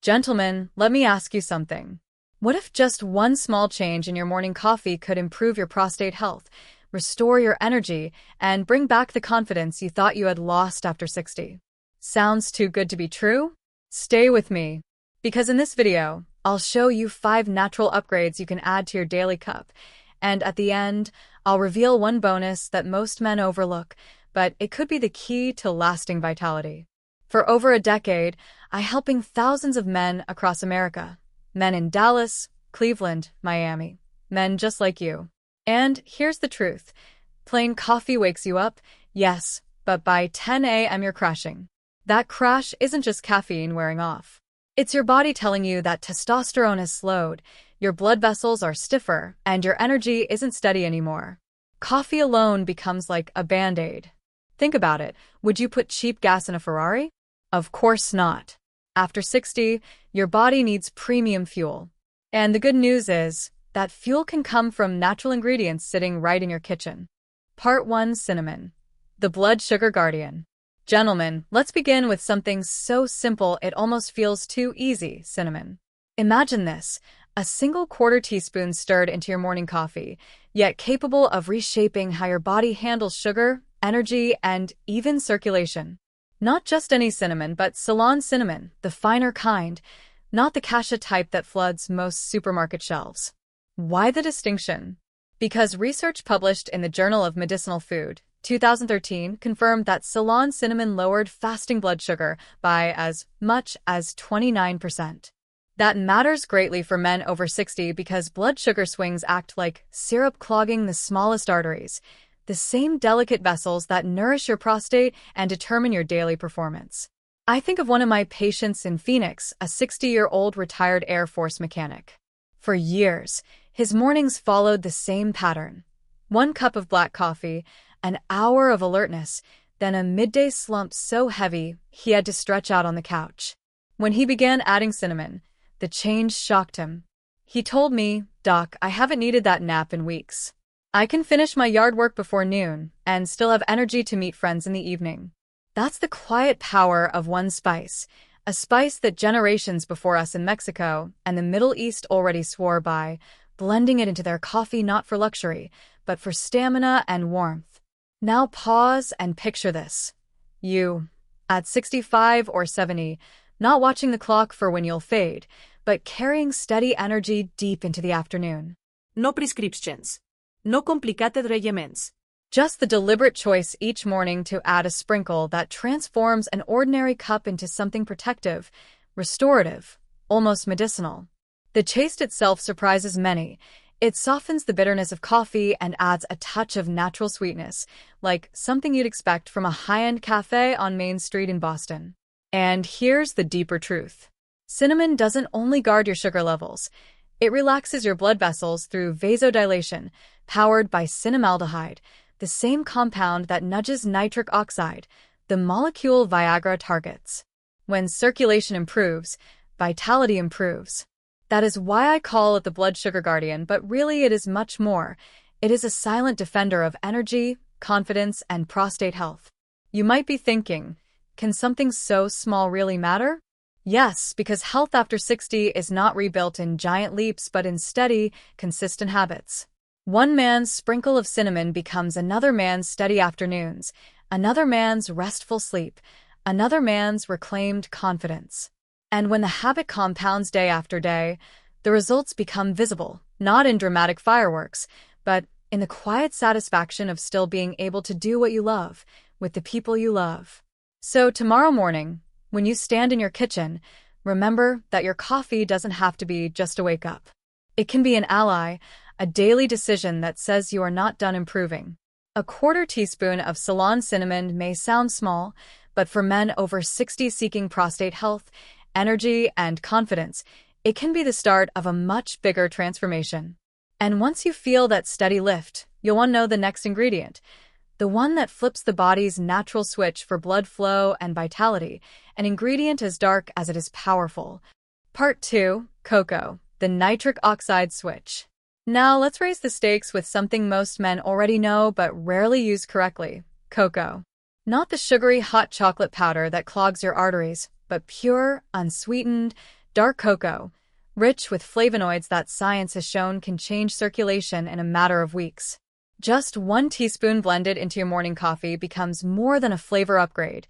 Gentlemen, let me ask you something. What if just one small change in your morning coffee could improve your prostate health, restore your energy, and bring back the confidence you thought you had lost after 60? Sounds too good to be true? Stay with me, because in this video, I'll show you 5 natural upgrades you can add to your daily cup, and at the end, I'll reveal one bonus that most men overlook, but it could be the key to lasting vitality. For over a decade, I'm helping thousands of men across America. Men in Dallas, Cleveland, Miami. Men just like you. And here's the truth. Plain coffee wakes you up, yes, but by 10 a.m. you're crashing. That crash isn't just caffeine wearing off. It's your body telling you that testosterone has slowed, your blood vessels are stiffer, and your energy isn't steady anymore. Coffee alone becomes like a Band-Aid. Think about it. Would you put cheap gas in a Ferrari? Of course not. After 60, your body needs premium fuel. And the good news is that fuel can come from natural ingredients sitting right in your kitchen. Part 1. Cinnamon, the blood sugar guardian. Gentlemen, let's begin with something so simple it almost feels too easy: cinnamon. Imagine this, a single quarter teaspoon stirred into your morning coffee, yet capable of reshaping how your body handles sugar, energy, and even circulation. Not just any cinnamon, but Ceylon cinnamon, the finer kind, not the cassia type that floods most supermarket shelves. Why the distinction? Because research published in the Journal of Medicinal Food, 2013, confirmed that Ceylon cinnamon lowered fasting blood sugar by as much as 29%. That matters greatly for men over 60 because blood sugar swings act like syrup clogging the smallest arteries, the same delicate vessels that nourish your prostate and determine your daily performance. I think of one of my patients in Phoenix, a 60-year-old retired Air Force mechanic. For years, his mornings followed the same pattern. 1 cup of black coffee, an hour of alertness, then a midday slump so heavy he had to stretch out on the couch. When he began adding cinnamon, the change shocked him. He told me, "Doc, I haven't needed that nap in weeks. I can finish my yard work before noon and still have energy to meet friends in the evening." That's the quiet power of one spice, a spice that generations before us in Mexico and the Middle East already swore by, blending it into their coffee not for luxury, but for stamina and warmth. Now pause and picture this. You, at 65 or 70, not watching the clock for when you'll fade, but carrying steady energy deep into the afternoon. No prescriptions. No complicated regimens. Just the deliberate choice each morning to add a sprinkle that transforms an ordinary cup into something protective, restorative, almost medicinal. The taste itself surprises many. It softens the bitterness of coffee and adds a touch of natural sweetness, like something you'd expect from a high-end cafe on Main Street in Boston. And here's the deeper truth. Cinnamon doesn't only guard your sugar levels. It relaxes your blood vessels through vasodilation, powered by cinnamaldehyde, the same compound that nudges nitric oxide, the molecule Viagra targets. When circulation improves, vitality improves. That is why I call it the blood sugar guardian, but really it is much more. It is a silent defender of energy, confidence, and prostate health. You might be thinking, can something so small really matter? Yes, because health after 60 is not rebuilt in giant leaps but in steady, consistent habits. One man's sprinkle of cinnamon becomes another man's steady afternoons, another man's restful sleep, another man's reclaimed confidence. And when the habit compounds day after day, the results become visible, not in dramatic fireworks, but in the quiet satisfaction of still being able to do what you love, with the people you love. So tomorrow morning, when you stand in your kitchen, remember that your coffee doesn't have to be just a wake up. It can be an ally, a daily decision that says you are not done improving. A quarter teaspoon of Ceylon cinnamon may sound small, but for men over 60 seeking prostate health, energy, and confidence, it can be the start of a much bigger transformation. And once you feel that steady lift, you'll want to know the next ingredient, the one that flips the body's natural switch for blood flow and vitality, an ingredient as dark as it is powerful. Part 2. Cocoa, the nitric oxide switch. Now let's raise the stakes with something most men already know but rarely use correctly: cocoa. Not the sugary hot chocolate powder that clogs your arteries, but pure, unsweetened, Dark cocoa, rich with flavonoids that science has shown can change circulation in a matter of weeks. Just 1 teaspoon blended into your morning coffee becomes more than a flavor upgrade.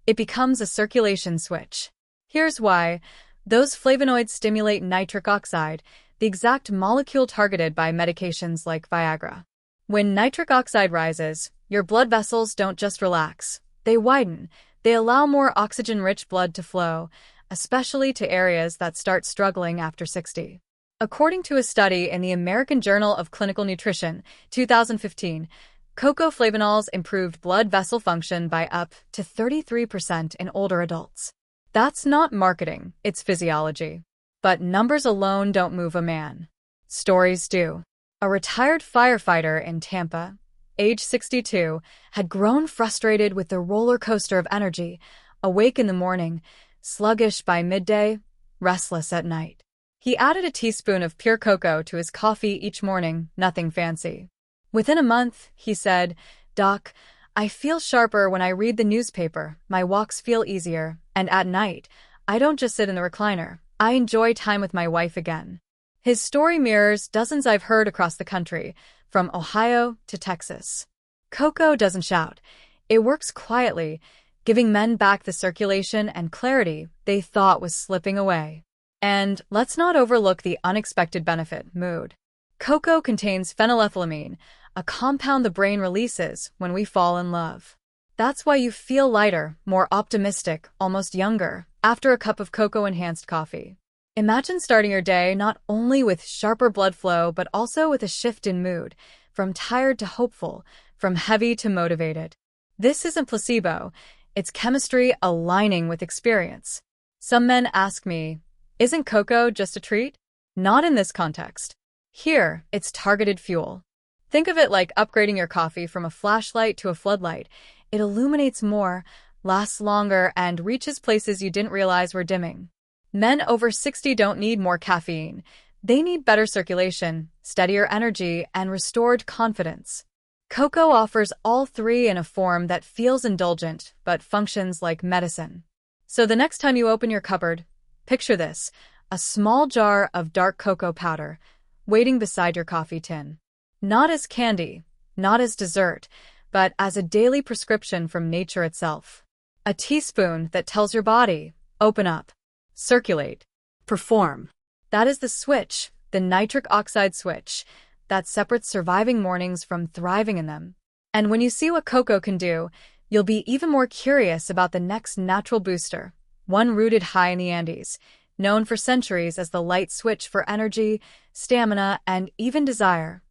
It becomes a circulation switch. Here's why. Those flavonoids stimulate nitric oxide, the exact molecule targeted by medications like Viagra. When nitric oxide rises, your blood vessels don't just relax. They widen. They allow more oxygen-rich blood to flow, especially to areas that start struggling after 60. According to a study in the American Journal of Clinical Nutrition, 2015, cocoa flavonols improved blood vessel function by up to 33% in older adults. That's not marketing, it's physiology. But numbers alone don't move a man. Stories do. A retired firefighter in Tampa, age 62, had grown frustrated with the roller coaster of energy, awake in the morning, sluggish by midday, restless at night. He added a teaspoon of pure cocoa to his coffee each morning, nothing fancy. Within a month, he said, "Doc, I feel sharper when I read the newspaper, my walks feel easier, and at night, I don't just sit in the recliner, I enjoy time with my wife again." His story mirrors dozens I've heard across the country, from Ohio to Texas. Cocoa doesn't shout. It works quietly, giving men back the circulation and clarity they thought was slipping away. And let's not overlook the unexpected benefit, mood. Cocoa contains phenylethylamine, a compound the brain releases when we fall in love. That's why you feel lighter, more optimistic, almost younger, after a cup of cocoa-enhanced coffee. Imagine starting your day not only with sharper blood flow, but also with a shift in mood, from tired to hopeful, from heavy to motivated. This isn't placebo, it's chemistry aligning with experience. Some men ask me, isn't cocoa just a treat? Not in this context. Here, it's targeted fuel. Think of it like upgrading your coffee from a flashlight to a floodlight. It illuminates more, lasts longer, and reaches places you didn't realize were dimming. Men over 60 don't need more caffeine. They need better circulation, steadier energy, and restored confidence. Cocoa offers all three in a form that feels indulgent but functions like medicine. So the next time you open your cupboard, picture this, a small jar of dark cocoa powder waiting beside your coffee tin. Not as candy, not as dessert, but as a daily prescription from nature itself. A teaspoon that tells your body, open up. Circulate. Perform. That is the switch, the nitric oxide switch, that separates surviving mornings from thriving in them. And when you see what cocoa can do, you'll be even more curious about the next natural booster, one rooted high in the Andes, known for centuries as the light switch for energy, stamina, and even desire.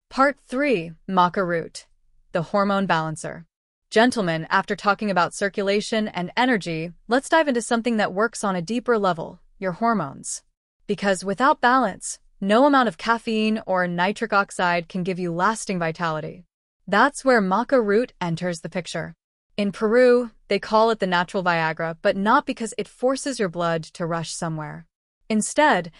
Part 3, Maca root, the hormone balancer. Gentlemen, after talking about circulation and energy, let's dive into something that works on a deeper level, your hormones. Because without balance, no amount of caffeine or nitric oxide can give you lasting vitality. That's where maca root enters the picture. In Peru, they call it the natural Viagra, but not because it forces your blood to rush somewhere. Instead,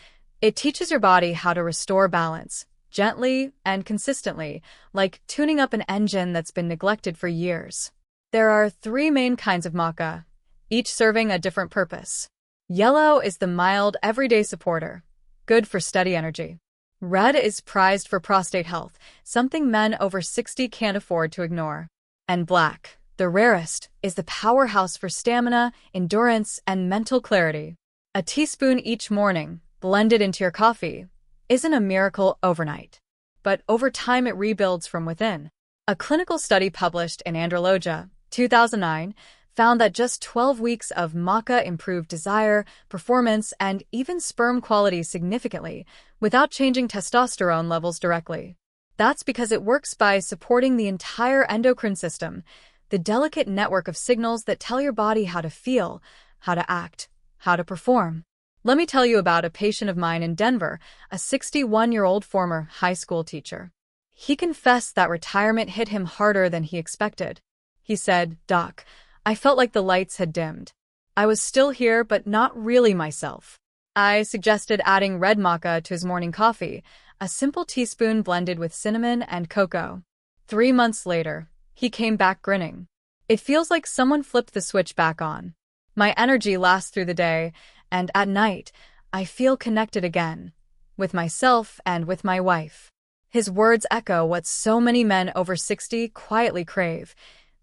it teaches your body how to restore balance, gently and consistently, like tuning up an engine that's been neglected for years. There are 3 main kinds of maca, each serving a different purpose. Yellow is the mild, everyday supporter, good for steady energy. Red is prized for prostate health, something men over 60 can't afford to ignore. And black, the rarest, is the powerhouse for stamina, endurance, and mental clarity. A teaspoon each morning, blended into your coffee, isn't a miracle overnight. But over time it rebuilds from within. A clinical study published in Andrologia, 2009, found that just 12 weeks of maca improved desire, performance, and even sperm quality significantly, without changing testosterone levels directly. That's because it works by supporting the entire endocrine system, the delicate network of signals that tell your body how to feel, how to act, how to perform. Let me tell you about a patient of mine in Denver, a 61-year-old former high school teacher. He confessed that retirement hit him harder than he expected. He said, "Doc, I felt like the lights had dimmed. I was still here, but not really myself." I suggested adding red maca to his morning coffee, a simple teaspoon blended with cinnamon and cocoa. 3 months later, he came back grinning. "It feels like someone flipped the switch back on. My energy lasts through the day, and at night, I feel connected again, with myself and with my wife. His words echo what so many men over 60 quietly crave.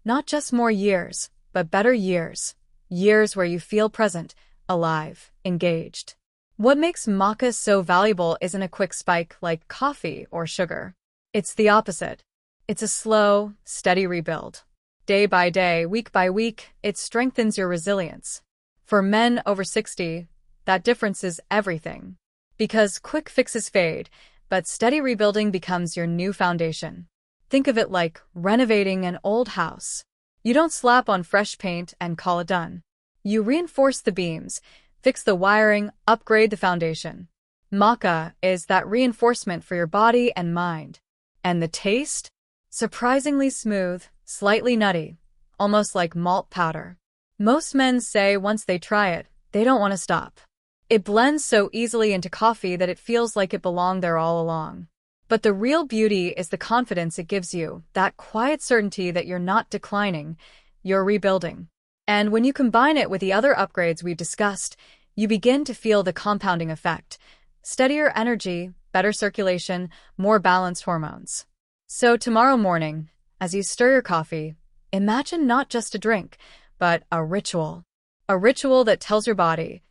Not just more years, but better years. Years where you feel present, alive, engaged. What makes maca so valuable isn't a quick spike like coffee or sugar. It's the opposite. It's a slow, steady rebuild. Day by day, week by week, it strengthens your resilience. For men over 60, that difference is everything. Because quick fixes fade, but steady rebuilding becomes your new foundation. Think of it like renovating an old house. You don't slap on fresh paint and call it done. You reinforce the beams, fix the wiring, upgrade the foundation. Maca is that reinforcement for your body and mind. And the taste? Surprisingly smooth, slightly nutty, almost like malt powder. Most men say once they try it, they don't want to stop. It blends so easily into coffee that it feels like it belonged there all along. But the real beauty is the confidence it gives you, that quiet certainty that you're not declining, you're rebuilding. And when you combine it with the other upgrades we've discussed, you begin to feel the compounding effect. Steadier energy, better circulation, more balanced hormones. So tomorrow morning, as you stir your coffee, imagine not just a drink, but a ritual. A ritual that tells your body,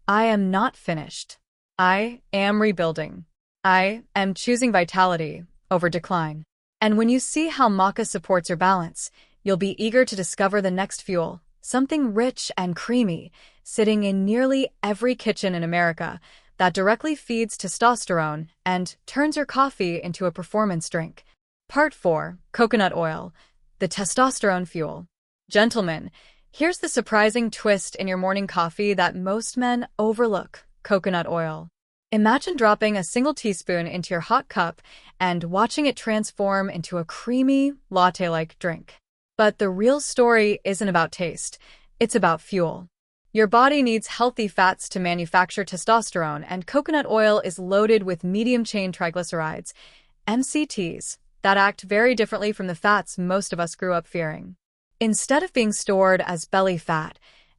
I am not finished. I am rebuilding. I am choosing vitality over decline. And when you see how maca supports your balance, you'll be eager to discover the next fuel, something rich and creamy, sitting in nearly every kitchen in America, that directly feeds testosterone and turns your coffee into a performance drink. Part 4. Coconut oil, the testosterone fuel. Gentlemen, here's the surprising twist in your morning coffee that most men overlook: coconut oil. Imagine dropping a single teaspoon into your hot cup and watching it transform into a creamy, latte-like drink. But the real story isn't about taste, it's about fuel. Your body needs healthy fats to manufacture testosterone, and coconut oil is loaded with medium-chain triglycerides, MCTs, that act very differently from the fats most of us grew up fearing. Instead of being stored as belly fat,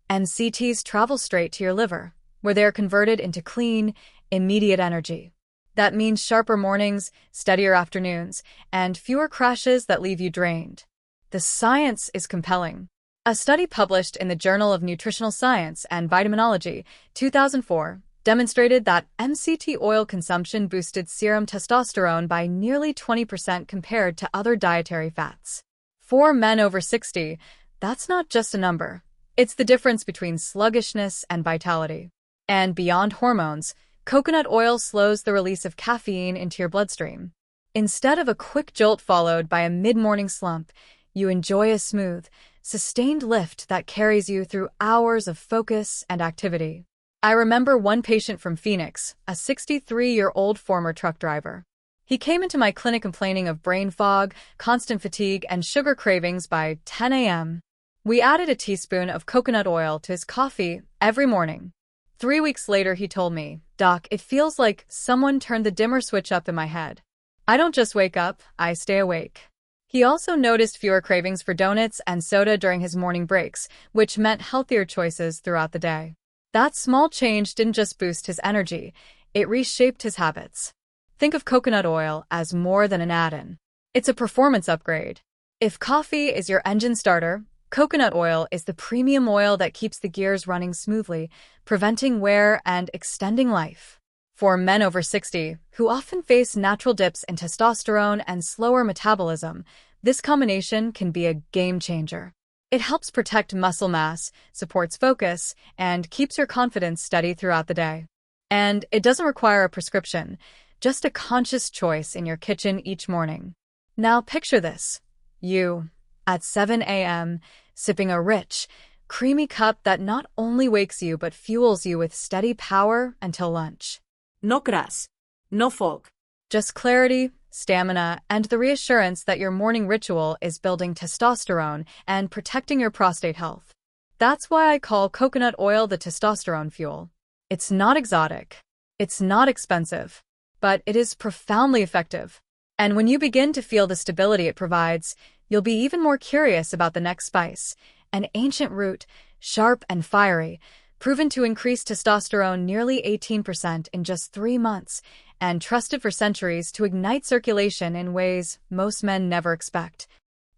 MCTs travel straight to your liver, where they are converted into clean, immediate energy. That means sharper mornings, steadier afternoons, and fewer crashes that leave you drained. The science is compelling. A study published in the Journal of Nutritional Science and Vitaminology, 2004, demonstrated that MCT oil consumption boosted serum testosterone by nearly 20% compared to other dietary fats. For men over 60, that's not just a number. It's the difference between sluggishness and vitality. And beyond hormones, coconut oil slows the release of caffeine into your bloodstream. Instead of a quick jolt followed by a mid-morning slump, you enjoy a smooth, sustained lift that carries you through hours of focus and activity. I remember one patient from Phoenix, a 63-year-old former truck driver. He came into my clinic complaining of brain fog, constant fatigue, and sugar cravings by 10 a.m. We added a teaspoon of coconut oil to his coffee every morning. 3 weeks later, he told me, "Doc, it feels like someone turned the dimmer switch up in my head. I don't just wake up, I stay awake." He also noticed fewer cravings for donuts and soda during his morning breaks, which meant healthier choices throughout the day. That small change didn't just boost his energy, it reshaped his habits. Think of coconut oil as more than an add-in. It's a performance upgrade. If coffee is your engine starter, coconut oil is the premium oil that keeps the gears running smoothly, preventing wear and extending life. For men over 60, who often face natural dips in testosterone and slower metabolism, this combination can be a game changer. It helps protect muscle mass, supports focus, and keeps your confidence steady throughout the day. And it doesn't require a prescription, just a conscious choice in your kitchen each morning. Now picture this. You, at 7 a.m., sipping a rich, creamy cup that not only wakes you but fuels you with steady power until lunch. No crash. No fog. Just clarity, stamina, and the reassurance that your morning ritual is building testosterone and protecting your prostate health. That's why I call coconut oil the testosterone fuel. It's not exotic. It's not expensive. But it is profoundly effective. And when you begin to feel the stability it provides, you'll be even more curious about the next spice, an ancient root, sharp and fiery, proven to increase testosterone nearly 18% in just 3 months, and trusted for centuries to ignite circulation in ways most men never expect.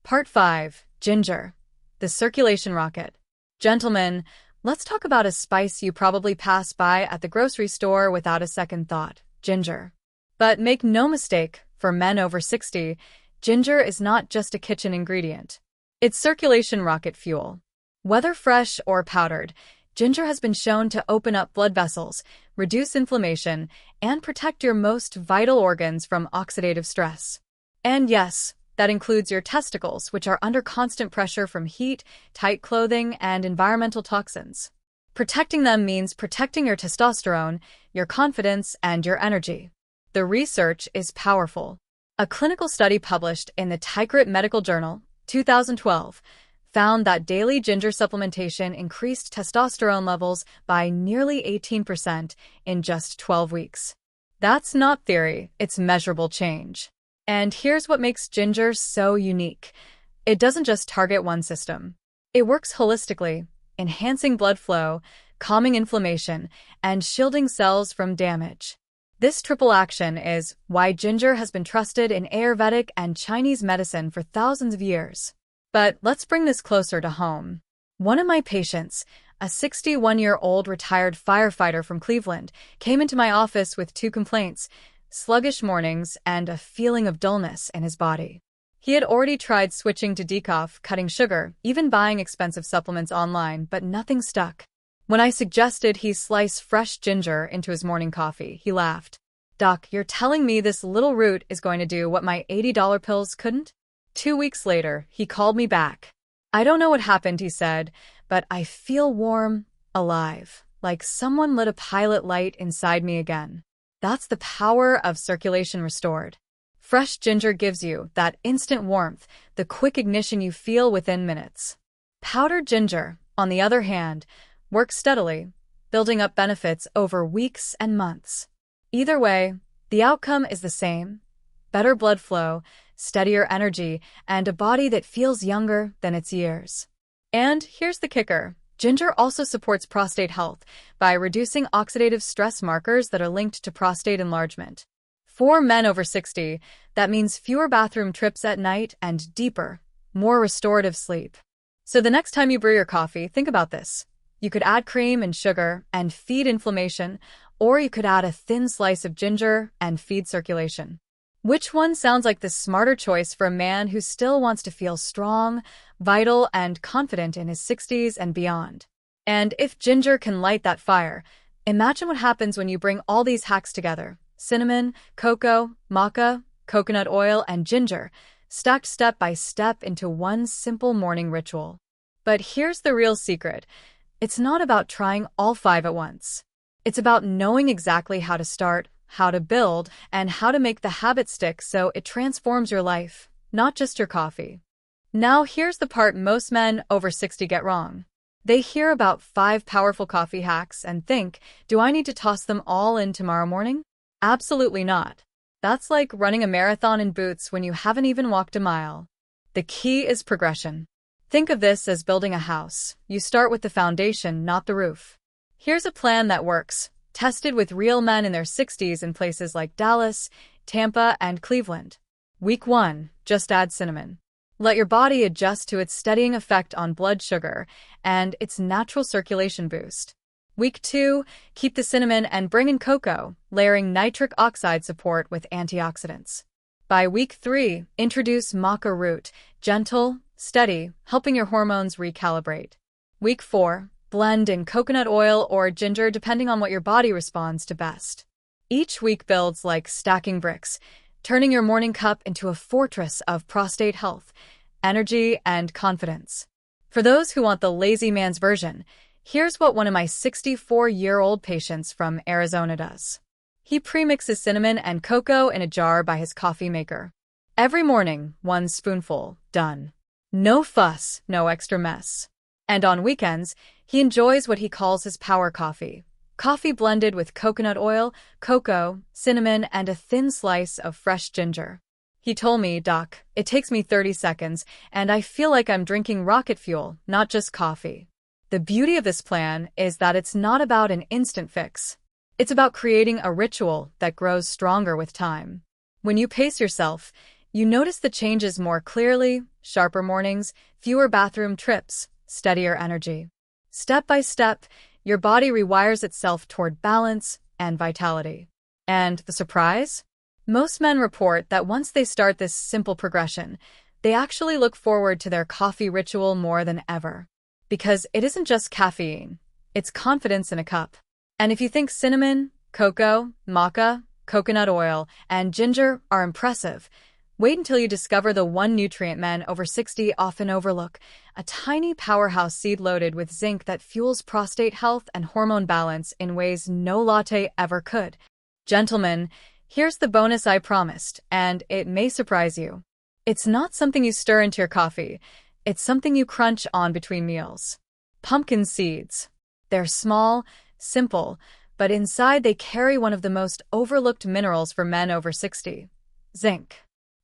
Part 5. Ginger, the circulation rocket. Gentlemen, let's talk about a spice you probably pass by at the grocery store without a second thought: ginger. But make no mistake, for men over 60, ginger is not just a kitchen ingredient. It's circulation rocket fuel. Whether fresh or powdered, ginger has been shown to open up blood vessels, reduce inflammation, and protect your most vital organs from oxidative stress. And yes, that includes your testicles, which are under constant pressure from heat, tight clothing, and environmental toxins. Protecting them means protecting your testosterone, your confidence, and your energy. The research is powerful. A clinical study published in the Tigrit Medical Journal, 2012, found that daily ginger supplementation increased testosterone levels by nearly 18% in just 12 weeks. That's not theory, it's measurable change. And here's what makes ginger so unique. It doesn't just target one system. It works holistically, enhancing blood flow, calming inflammation, and shielding cells from damage. This triple action is why ginger has been trusted in Ayurvedic and Chinese medicine for thousands of years. But let's bring this closer to home. One of my patients, a 61-year-old retired firefighter from Cleveland, came into my office with 2 complaints: sluggish mornings and a feeling of dullness in his body. He had already tried switching to decaf, cutting sugar, even buying expensive supplements online, but nothing stuck. When I suggested he slice fresh ginger into his morning coffee, he laughed. "Doc, you're telling me this little root is going to do what my $80 pills couldn't?" 2 weeks later, he called me back. "I don't know what happened," he said, "but I feel warm, alive, like someone lit a pilot light inside me again." That's the power of circulation restored. Fresh ginger gives you that instant warmth, the quick ignition you feel within minutes. Powdered ginger, on the other hand, works steadily, building up benefits over weeks and months. Either way, the outcome is the same: better blood flow, steadier energy, and a body that feels younger than its years. And here's the kicker: ginger also supports prostate health by reducing oxidative stress markers that are linked to prostate enlargement. For men over 60, that means fewer bathroom trips at night and deeper, more restorative sleep. So the next time you brew your coffee, think about this. You could add cream and sugar and feed inflammation, or you could add a thin slice of ginger and feed circulation. Which one sounds like the smarter choice for a man who still wants to feel strong, vital, and confident in his 60s and beyond? And if ginger can light that fire, imagine what happens when you bring all these hacks together: cinnamon, cocoa, maca, coconut oil, and ginger, stacked step by step into one simple morning ritual. But here's the real secret. It's not about trying all 5 at once. It's about knowing exactly how to start, how to build, and how to make the habit stick so it transforms your life, not just your coffee. Now here's the part most men over 60 get wrong. They hear about 5 powerful coffee hacks and think, do I need to toss them all in tomorrow morning? Absolutely not. That's like running a marathon in boots when you haven't even walked a mile. The key is progression. Think of this as building a house. You start with the foundation, not the roof. Here's a plan that works, tested with real men in their 60s in places like Dallas, Tampa, and Cleveland. Week 1, just add cinnamon. Let your body adjust to its steadying effect on blood sugar and its natural circulation boost. Week 2, keep the cinnamon and bring in cocoa, layering nitric oxide support with antioxidants. By week 3, introduce maca root, gentle, steady, helping your hormones recalibrate. Week 4, blend in coconut oil or ginger depending on what your body responds to best. Each week builds like stacking bricks, turning your morning cup into a fortress of prostate health, energy, and confidence. For those who want the lazy man's version, here's what one of my 64-year-old patients from Arizona does. He premixes cinnamon and cocoa in a jar by his coffee maker. Every morning, 1 spoonful, done. No fuss, no extra mess. And on weekends, he enjoys what he calls his power coffee. Coffee blended with coconut oil, cocoa, cinnamon, and a thin slice of fresh ginger. He told me, "Doc, it takes me 30 seconds, and I feel like I'm drinking rocket fuel, not just coffee." The beauty of this plan is that it's not about an instant fix. It's about creating a ritual that grows stronger with time. When you pace yourself, you notice the changes more clearly: sharper mornings, fewer bathroom trips, steadier energy. Step by step, your body rewires itself toward balance and vitality. And the surprise? Most men report that once they start this simple progression, they actually look forward to their coffee ritual more than ever. Because it isn't just caffeine, it's confidence in a cup. And if you think cinnamon, cocoa, maca, coconut oil, and ginger are impressive, wait until you discover the one nutrient men over 60 often overlook: a tiny powerhouse seed loaded with zinc that fuels prostate health and hormone balance in ways no latte ever could. Gentlemen, here's the bonus I promised, and it may surprise you. It's not something you stir into your coffee, it's something you crunch on between meals. Pumpkin seeds. They're small, simple, but inside they carry one of the most overlooked minerals for men over 60: zinc.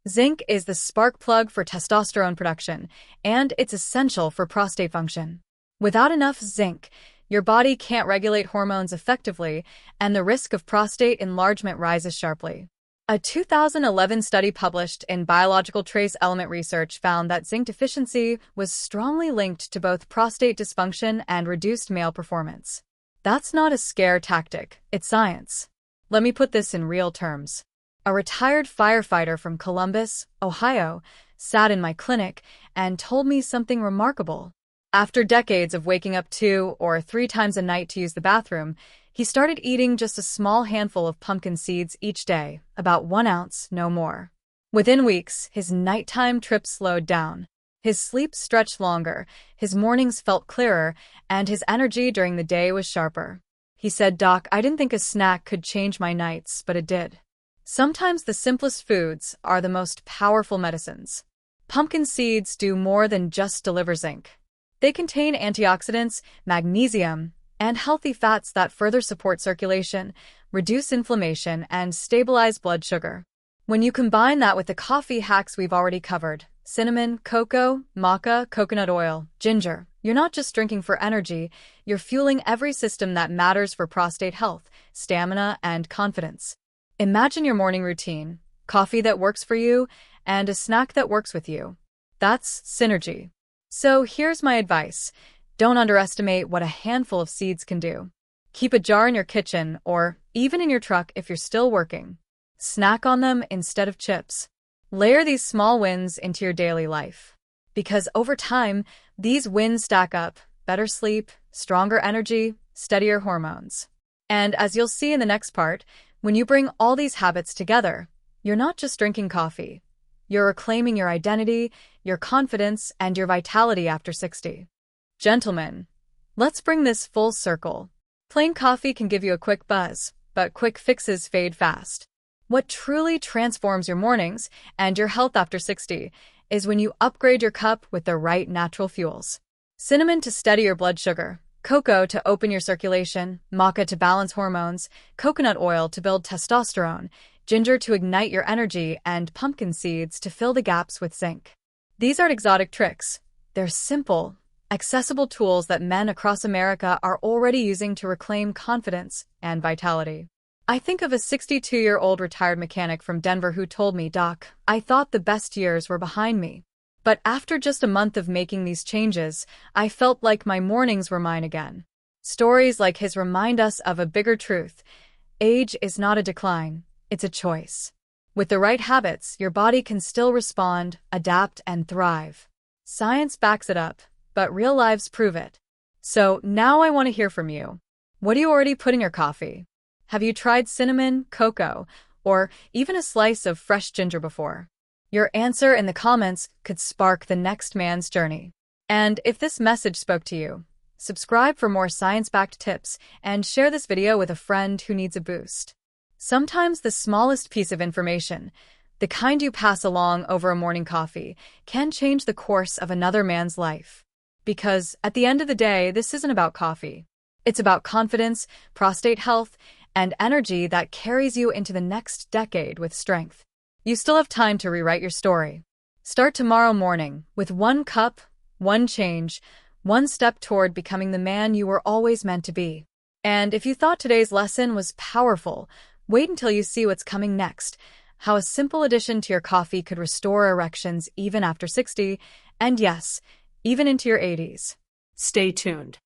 Zinc is the spark plug for testosterone production, and it's essential for prostate function. Without enough zinc, your body can't regulate hormones effectively, and the risk of prostate enlargement rises sharply. A 2011 study published in Biological Trace Element Research found that zinc deficiency was strongly linked to both prostate dysfunction and reduced male performance. That's not a scare tactic, it's science. Let me put this in real terms. A retired firefighter from Columbus, Ohio, sat in my clinic and told me something remarkable. After decades of waking up 2 or 3 times a night to use the bathroom, he started eating just a small handful of pumpkin seeds each day, about 1 ounce, no more. Within weeks, his nighttime trips slowed down. His sleep stretched longer, his mornings felt clearer, and his energy during the day was sharper. He said, "Doc, I didn't think a snack could change my nights, but it did." Sometimes the simplest foods are the most powerful medicines. Pumpkin seeds do more than just deliver zinc. They contain antioxidants, magnesium, and healthy fats that further support circulation, reduce inflammation, and stabilize blood sugar. When you combine that with the coffee hacks we've already covered: cinnamon, cocoa, maca, coconut oil, ginger, you're not just drinking for energy, you're fueling every system that matters for prostate health, stamina, and confidence. Imagine your morning routine: coffee that works for you, and a snack that works with you. That's synergy. So here's my advice. Don't underestimate what a handful of seeds can do. Keep a jar in your kitchen, or even in your truck if you're still working. Snack on them instead of chips. Layer these small wins into your daily life. Because over time, these wins stack up: better sleep, stronger energy, steadier hormones. And as you'll see in the next part, when you bring all these habits together, you're not just drinking coffee. You're reclaiming your identity, your confidence, and your vitality after 60. Gentlemen, let's bring this full circle. Plain coffee can give you a quick buzz, but quick fixes fade fast. What truly transforms your mornings and your health after 60 is when you upgrade your cup with the right natural fuels. Cinnamon to steady your blood sugar, cocoa to open your circulation, maca to balance hormones, coconut oil to build testosterone, ginger to ignite your energy, and pumpkin seeds to fill the gaps with zinc. These aren't exotic tricks. They're simple, accessible tools that men across America are already using to reclaim confidence and vitality. I think of a 62-year-old retired mechanic from Denver who told me, "Doc, I thought the best years were behind me. But after just a month of making these changes, I felt like my mornings were mine again." Stories like his remind us of a bigger truth. Age is not a decline, it's a choice. With the right habits, your body can still respond, adapt, and thrive. Science backs it up, but real lives prove it. So now I want to hear from you. What do you already put in your coffee? Have you tried cinnamon, cocoa, or even a slice of fresh ginger before? Your answer in the comments could spark the next man's journey. And if this message spoke to you, subscribe for more science-backed tips and share this video with a friend who needs a boost. Sometimes the smallest piece of information, the kind you pass along over a morning coffee, can change the course of another man's life. Because at the end of the day, this isn't about coffee. It's about confidence, prostate health, and energy that carries you into the next decade with strength. You still have time to rewrite your story. Start tomorrow morning with 1 cup, 1 change, one step toward becoming the man you were always meant to be. And if you thought today's lesson was powerful, wait until you see what's coming next. How a simple addition to your coffee could restore erections even after 60, and yes, even into your 80s. Stay tuned.